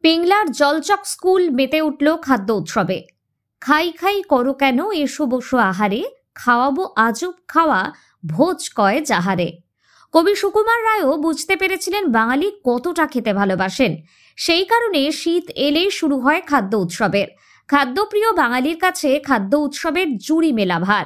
পিংলার Jalchak school মেতে উঠল খাদ্য উৎসবে। খাই খাই করো কেন এসো বসো আহারে, খাওয়াবো আজব খাওয়া ভোজ কয় যাহারে। কবি সুকুমার রায়ও বুঝতে পেরেছিলেন বাঙালি কতটা খেতে ভালোবাসেন। সেই কারণে শীত এলেই শুরু হয় খাদ্য উৎসবের। খাদ্যপ্রিয় বাঙালির কাছে খাদ্য উৎসবের জুড়ি মেলা ভার।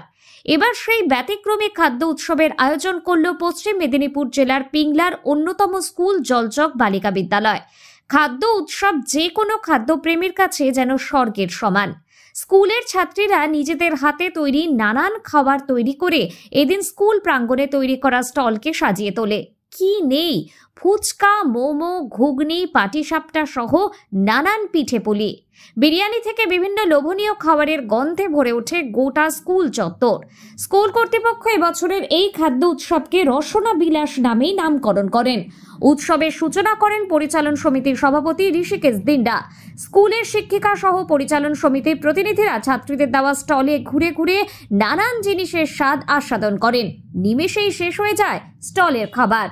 এবার সেই ব্যতিক্রমী খাদ্য উৎসবের আয়োজন করল পশ্চিম মেদিনীপুর জেলার পিংলার অন্যতম স্কুল জলচক বালিকা বিদ্যালয়। খাদ্য উৎসব যে কোনো খাদ্যপ্রেমীর কাছে যেন স্বর্গের সমান। স্কুলের ছাত্রীরা নিজেদের হাতে তৈরি নানান খাবার তৈরি করে এদিন স্কুল প্রাঙ্গণে তৈরি করা স্টলকে সাজিয়ে তোলে। কি নেই, ফুচকা, মোমো, ঘুগনি, পাটিসাপটা সহ নানান পিঠেপুলি। বিরিয়ানি থেকে বিভিন্ন লোভনীয় খাবারের গন্ধে ভরে ওঠে গোটা স্কুল চত্বর। স্কুল কর্তৃপক্ষ এবছরের এই খাদ্য উৎসবকে রসনা বিলাস নামেই নামকরণ করেন। উৎসবের সূচনা করেন পরিচালন সমিতির সভাপতি ঋষিকেশ দিন্ডা। স্কুলের শিক্ষিকা সহ পরিচালন সমিতির প্রতিনিধিরা ছাত্রীদের দেওয়া স্টলে ঘুরে ঘুরে নানান জিনিসের স্বাদ আস্বাদন করেন। নিমেষেই শেষ হয়ে যায় স্টলের খাবার।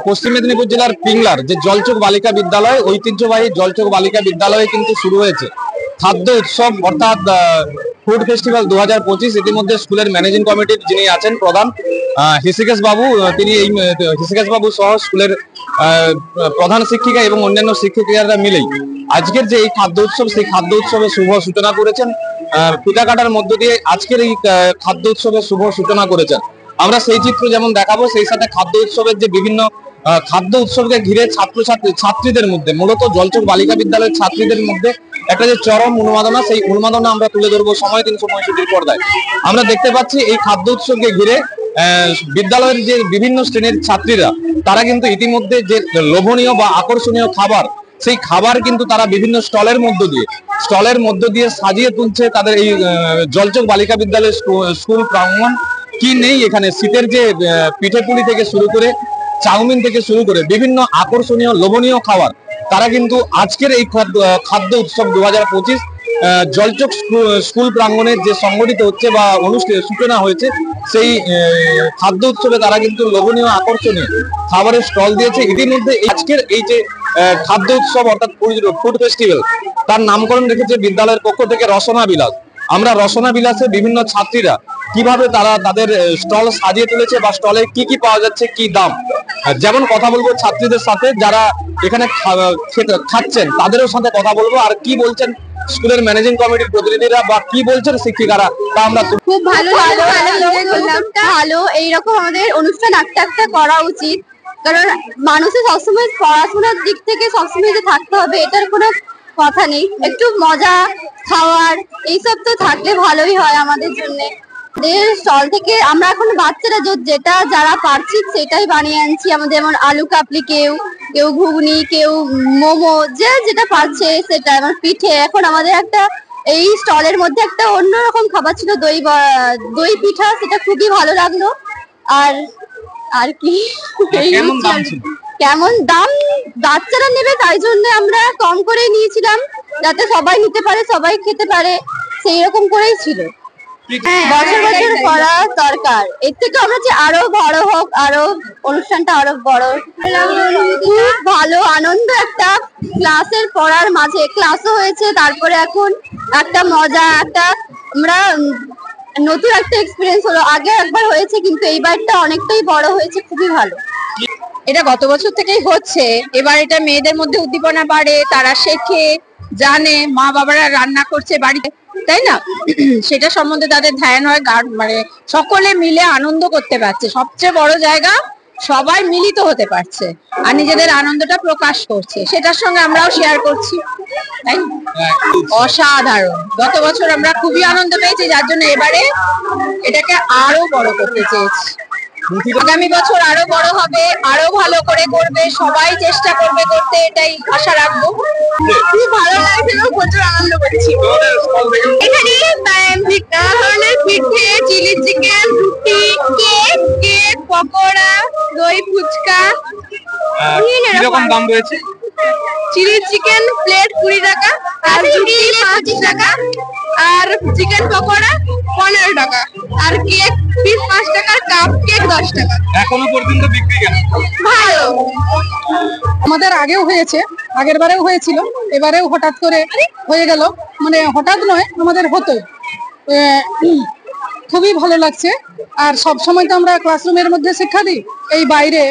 পশ্চিম মেদিনীপুর জেলার পিংলার যে জলচক বালিকা বিদ্যালয়, ঐতিহ্যবাহী জলচক বালিকা বিদ্যালয়ে কিন্তু শুরু হয়েছে খাদ্য উৎসব অর্থাৎ ফুড ফেস্টিভ্যাল 2025। ইতিমধ্যে স্কুলের ম্যানেজিং কমিটির যিনি আছেন প্রধান ঋষিকেশ বাবু, তিনি এই ঋষিকেশ বাবু সহ স্কুলের প্রধান শিক্ষিকা এবং অন্যান্য শিক্ষিকারা মিলেই আজকের যে এই খাদ্য উৎসব, সেই খাদ্য উৎসবের শুভ সূচনা করেছেন। পিঠা কাটার মধ্য দিয়ে আজকের এই খাদ্য উৎসবের শুভ সূচনা করেছেন। আমরা সেই চিত্র যেমন দেখাবো, সেই সাথে খাদ্য উৎসবের যে বিভিন্ন খাদ্য উৎসবকে ঘিরে ছাত্রীদের মধ্যে, মূলত জলচক বালিকা বিদ্যালয়ের ছাত্রীদের মধ্যে একটা যে চরম উন্মাদনা, সেই উন্মাদনা আমরা তুলে ধরবো সময় 365 পর্দায়। আমরা দেখতে পাচ্ছি এই খাদ্য উৎসবকে ঘিরে বিদ্যালয়ের যে বিভিন্ন শ্রেণীর ছাত্রীরা, তারা কিন্তু ইতিমধ্যে যে লোভনীয় বা আকর্ষণীয় খাবার, সেই খাবার কিন্তু তারা বিভিন্ন স্টলের মধ্য দিয়ে সাজিয়ে তুলছে তাদের এই জলচক বালিকা বিদ্যালয়ের স্কুল প্রাঙ্গণ। কি নেই এখানে, শীতের যে পিঠেপুলি থেকে শুরু করে চাউমিন থেকে শুরু করে বিভিন্ন আকর্ষণীয় লোভনীয় খাবার তারা কিন্তু আজকের এই খাদ্য উৎসব 2025 জলচক স্কুল প্রাঙ্গণে যে সংগঠিত হচ্ছে বা সূচনা হয়েছে, সেই খাদ্য উৎসবে তারা কিন্তু লোভনীয় আকর্ষণীয় খাবারের স্টল দিয়েছে। ইতিমধ্যে আজকের এই যে খাদ্য উৎসব অর্থাৎ ফুড ফেস্টিভ্যাল, তার নামকরণ রেখেছে বিদ্যালয়ের পক্ষ থেকে রসনা বিলাস। আমরা রসনা বিলাসে বিভিন্ন ছাত্রীরা কিভাবে তারা তাদের স্টল সাজিয়ে তুলেছে বা স্টলে কি কি পাওয়া যাচ্ছে, কি দাম, যেমন কথা বলবো ছাত্রীদের সাথে যারা এখানে খাচ্ছেন, তাদেরও সাথে কথা বলবো। আর কি বলছেন স্কুলের ম্যানেজিং কমিটির প্রতিনিধিরা বা কি বলছেন শিক্ষিকারা, তা আমরা খুব ভালো এইরকম আমাদের অনুষ্ঠান একটা করা উচিত। কারণ মানুষের সবসময় পড়াশোনার দিক থেকে সবসময় যে থাকতে হবে এটার কোনো কথা নেই। একটু মজা খাওয়ার এইসব তো থাকলে ভালোই হয় আমাদের জন্য। স্টল থেকে আমরা এখন বাচ্চারা যেটা যারা পারছি সেটাই বানিয়ে আনছি। আমাদের যেমন আলু কাপলি, কেউ ঘুগনি, কেউ মোমো, যেটা পারছে সেটা। আমার পিঠে, এখন আমাদের একটা এই স্টলের মধ্যে একটা অন্যরকম খাবার ছিল দই পিঠা, সেটা খুবই ভালো লাগলো। আর কি কেমন দাম বাচ্চারা নেবে, তাই জন্য আমরা কম করে নিয়েছিলাম, যাতে সবাই নিতে পারে, সবাই খেতে পারে, সেই রকম করেই ছিল। বছর বছর করা দরকার। এর থেকে আমরা যে আরো বড় হোক, আরো অনুষ্ঠানটা আরো বড়। খুব ভালো আনন্দ, একটা ক্লাসের পড়ার মাঝে ক্লাসও হয়েছে, তারপরে এখন একটা মজা, আমরা নতুন একটা এক্সপিরিয়েন্স হলো। আগে একবার হয়েছে কিন্তু এইবারটা অনেকটাই বড় হয়েছে, খুবই ভালো। এটা গত বছর থেকেই হচ্ছে। এবার এটা মেয়েদের মধ্যে উদ্দীপনা বাড়ে, তারা শেখে, জানে মা বাবারা রান্না করছে বাড়িতে, তাই না? সেটা সম্বন্ধে তাদের ধ্যান হয়, মানে সকলে মিলে আনন্দ করতে পারছে। সবচেয়ে বড় জায়গা, সবাই মিলিত হতে পারছে আর নিজেদের আনন্দটা প্রকাশ করছে, সেটার সঙ্গে আমরাও শেয়ার করছি। তাই অসাধারণ, গত বছর আমরা খুবই আনন্দ পেয়েছি, যার জন্য এবারে এটাকে আরো বড় করতে চেয়েছি। আগামী বছর আরো বড় হবে, আরো ভালো করে করবে, সবাই চেষ্টা করবে করতে, এটাই আশা রাখবো। খুব ভালো লাগছে, প্রচুর আনন্দ করছি। এখানে ধরনের পিঠে, চিলি চিকেন, রুটি, কেক, পকোড়া, দই ফুচকা, কিরকম দাম রয়েছে? চিলি চিকেন প্লেট 20 টাকা, আর রুটি 25 টাকা, আর চিকেন পকোড়া 15 টাকা, আর কেক পিস 5 টাকা, কাপ কেক 10 টাকা। এখনো পর্যন্ত বিক্রি কেমন? ভালো। আমাদের আগেও হয়েছে, আগের বারেও হয়েছিল, এবারেও হঠাৎ করে হয়ে গেল। মানে হঠাৎ নয়, আমাদের হতো। খুবই ভালো লাগছে। আর সব সময় তো আমরা ক্লাসরুমের মধ্যে শিক্ষা দিই, এই বাইরে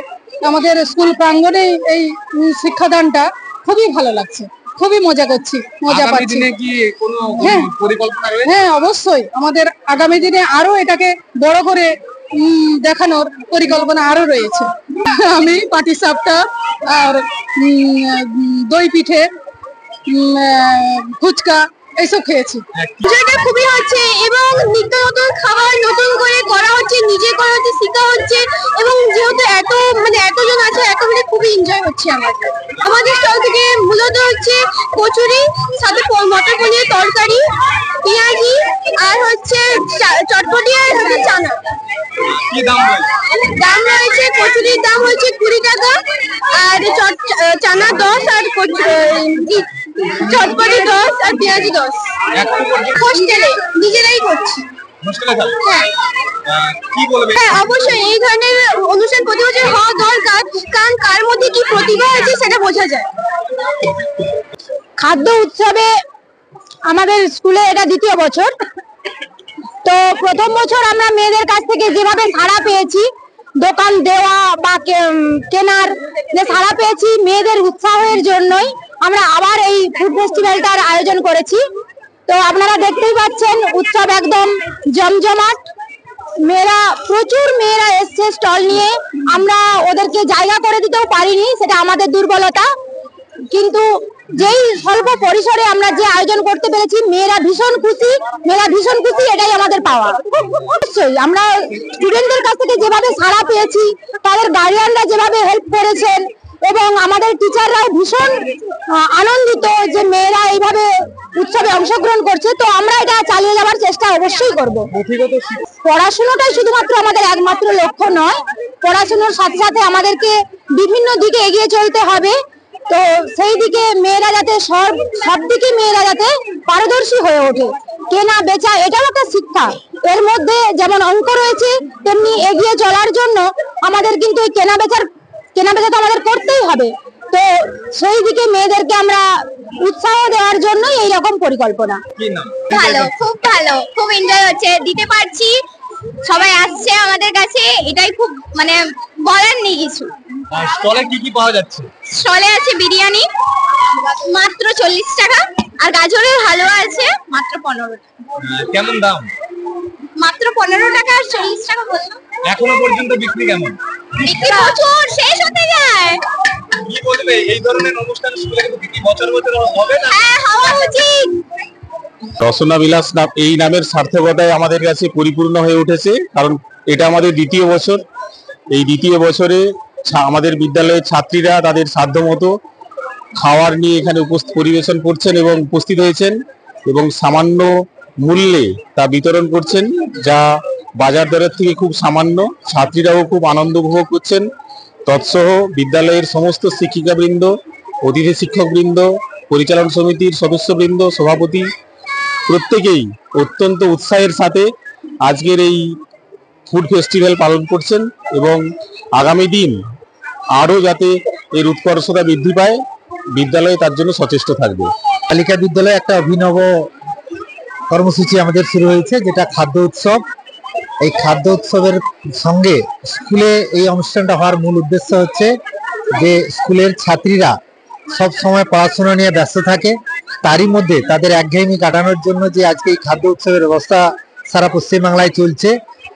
আমাদের স্কুল প্রাঙ্গণে এই শিক্ষাদানটা খুবই ভালো লাগছে, খুবই মজা করছি, মজা আগামী পাচ্ছি। দিনে কি কোনো হ্যাঁ। পরিকল্পনা রয়েছে? হ্যাঁ, অবশ্যই আমাদের আগামী দিনে আরো এটাকে বড় করে দেখানোর পরিকল্পনা আরো রয়েছে। আমি পাটিসাপটা আর দই পিঠে, ফুচকা এইসব খেয়েছি। এটা খুবই হচ্ছে, এবং নিত্য নতুন খাবার নতুন করে করা হচ্ছে, নিজে করা হচ্ছে, শেখা হচ্ছে, এবং যেহেতু এতজন আছে, এত মিলে খুবই এনজয় হচ্ছে আমাদের স্টল থেকে। মূলত হচ্ছে কচুরি, সাথে মটর পনিরের তরকারি, পেঁয়াজি, আর হচ্ছে চটপটি, আর হচ্ছে চানা। কি দাম রয়েছে? দাম রয়েছে, কচুরির দাম হচ্ছে 20 টাকা, আর চানা 10, আর চটপটি 10, আর পেঁয়াজি 10। এখনো পর্যন্ত হোস্টেলে নিজেরাই করছি। হোস্টেলে থাকো? হ্যাঁ, কি বলবে? হ্যাঁ, অবশ্যই এই ধরনের অনুষ্ঠান প্রতি বছর হওয়া দরকার, কারণ কার মধ্যে কি প্রতিভা আছে সেটা বোঝা যায়। খাদ্য উৎসবে আমাদের স্কুলে এটা 2য় বছর। তো প্রথম বছর আমরা মেয়েদের কাছ থেকে যেভাবে সাড়া পেয়েছি, দোকান দেওয়া বা কেনার যে সাড়া পেয়েছি, মেয়েদের উৎসাহের জন্যই আমরা আবার এই ফুড ফেস্টিভ্যালটার আয়োজন করেছি। তো আপনারা দেখতেই পাচ্ছেন, উৎসব একদম জমজমাট। প্রচুর মেয়েরা এসছে স্টল নিয়ে। আমরা ওদেরকে জায়গা করে দিতেও পারিনি, সেটা আমাদের দুর্বলতা। কিন্তু যেই স্বল্প পরিসরে আমরা যে আয়োজন করতে পেরেছি, মেয়েরা ভীষণ খুশি, এটাই আমাদের পাওয়া। অবশ্যই আমরা স্টুডেন্টদের কাছ থেকে যেভাবে সাড়া পেয়েছি, তাদের গার্ডিয়ানরা যেভাবে হেল্প করেছেন, এবং আমাদের টিচাররাও ভীষণ আনন্দিত যে মেয়েরা এইভাবে উৎসবে অংশগ্রহণ করছে। তো আমরা এটা চালিয়ে যাওয়ার চেষ্টা অবশ্যই করব। পড়াশোনাটাই শুধুমাত্র আমাদের একমাত্র লক্ষ্য নয়, পড়াশোনার সাথে সাথে আমাদেরকে বিভিন্ন দিকে এগিয়ে চলতে হবে। তো সেই দিকে মেয়েরা যাতে সব দিকে মেয়েরা যাতে পারদর্শী হয়ে ওঠে। কেনা বেচা এটাও একটা শিক্ষা, এর মধ্যে যেমন অঙ্ক রয়েছে, তেমনি এগিয়ে চলার জন্য আমাদের কিন্তু এই কেনা বেচা তো আমাদের করতেই হবে। তো সেই দিকে মেয়েদেরকে আমরা উৎসাহ দেওয়ার জন্য এইরকম পরিকল্পনা। ভালো, খুব ভালো, খুব এনজয় হচ্ছে, দিতে পারছি, সবাই আসছে আমাদের কাছে, এটাই খুব বলার নেই কিছু। স্টলে কি কি পাওয়া যাচ্ছে? স্টলে আছে বিরিয়ানি মাত্র 40 টাকা, আর গাজরের হালুয়া আছে মাত্র 15 টাকা। কেমন দাম? মাত্র 15 টাকা আর 40 টাকা বললাম। এখনো পর্যন্ত বিক্রি কেমন? বিক্রি প্রচুর, শেষ হতে যায়। কি বলবে, এই ধরনের অনুষ্ঠান স্কুলে কিন্তু কি বছর বছর হবে না? হ্যাঁ, হওয়া উচিত। রসনা বিলাস নাম, এই নামের সার্থকতায় আমাদের কাছে পরিপূর্ণ হয়ে উঠেছে, কারণ এটা আমাদের 2য় বছর। এই 2য় বছরে আমাদের বিদ্যালয়ের ছাত্রীরা তাদের সাধ্যমতো খাবার নিয়ে এখানে পরিবেশন করছেন এবং উপস্থিত হয়েছেন, এবং সামান্য মূল্যে তা বিতরণ করছেন, যা বাজার দরের থেকে খুব সামান্য। ছাত্রীরাও খুব আনন্দ উপভোগ করছেন। তৎসহ বিদ্যালয়ের সমস্ত শিক্ষিকাবৃন্দ, অতিথি শিক্ষকবৃন্দ, পরিচালন সমিতির সদস্যবৃন্দ, সভাপতি প্রত্যেকেই অত্যন্ত উৎসাহের সাথে আজকের এই ফুড ফেস্টিভ্যাল পালন করছেন, এবং আগামী দিন আরো যাতে এর উৎকর্ষতা বৃদ্ধি পায়, বিদ্যালয় তার জন্য সচেষ্ট থাকবে। বালিকা বিদ্যালয়ে একটা অভিনব কর্মসূচি আমাদের শুরু হয়েছে, যেটা খাদ্য উৎসব। এই খাদ্য উৎসবের সঙ্গে স্কুলে এই অনুষ্ঠানটা হওয়ার মূল উদ্দেশ্য হচ্ছে যে স্কুলের ছাত্রীরা সব সময় পড়াশোনা নিয়ে ব্যস্ত থাকে, তারই মধ্যে তাদের একঘেয়েমি কাটানোর জন্য যে আজকে এই খাদ্য উৎসবের ব্যবস্থা সারা পশ্চিমবাংলায় চলছে,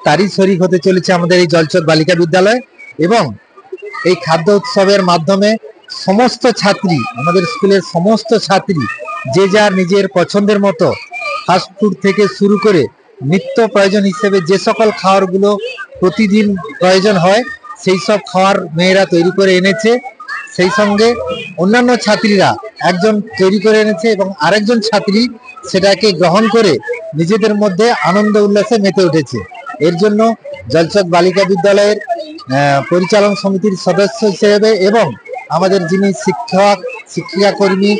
তারই শরিক হতে চলেছে আমাদের এই জলচক বালিকা বিদ্যালয়। এবং এই খাদ্য উৎসবের মাধ্যমে সমস্ত ছাত্রী, আমাদের স্কুলের সমস্ত ছাত্রী যে যার নিজের পছন্দের মতো ফাস্ট ফুড থেকে শুরু করে নিত্য প্রয়োজন হিসেবে যে সকল খাবারগুলো প্রতিদিন প্রয়োজন হয়, সেই সব খাবার মেয়েরা তৈরি করে এনেছে। সেই সঙ্গে অন্যান্য ছাত্রীরা, একজন তৈরি করে এনেছে এবং আরেকজন ছাত্রী সেটাকে গ্রহণ করে নিজেদের মধ্যে আনন্দ উল্লাসে মেতে উঠেছে। এর জন্য জলচক বালিকা বিদ্যালয়ের পরিচালন সমিতির সদস্য হিসেবে এবং আমাদের যিনি শিক্ষক শিক্ষিকা কর্মী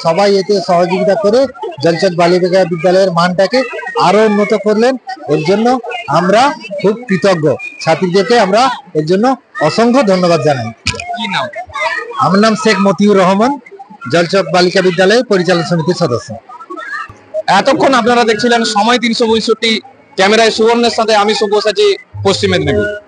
সবাই এতে সহযোগিতা করে জলচক বালিকা বিদ্যালয়ের মানটাকে আরো উন্নত করলেন। এর জন্য আমরা খুব কৃতজ্ঞ, ছাত্রীদেরকে আমরা এর জন্য অসংখ্য ধন্যবাদ জানাই। কি নাম? আমার নাম শেখ মতিউর রহমান, জলচক বালিকা বিদ্যালয়ের পরিচালন সমিতির সদস্য। এতক্ষণ আপনারা দেখছিলেন সময় 365, ক্যামেরায় সুবর্ণের সাথে আমি সব্যসাচী, পশ্চিম মেদিনীপুর।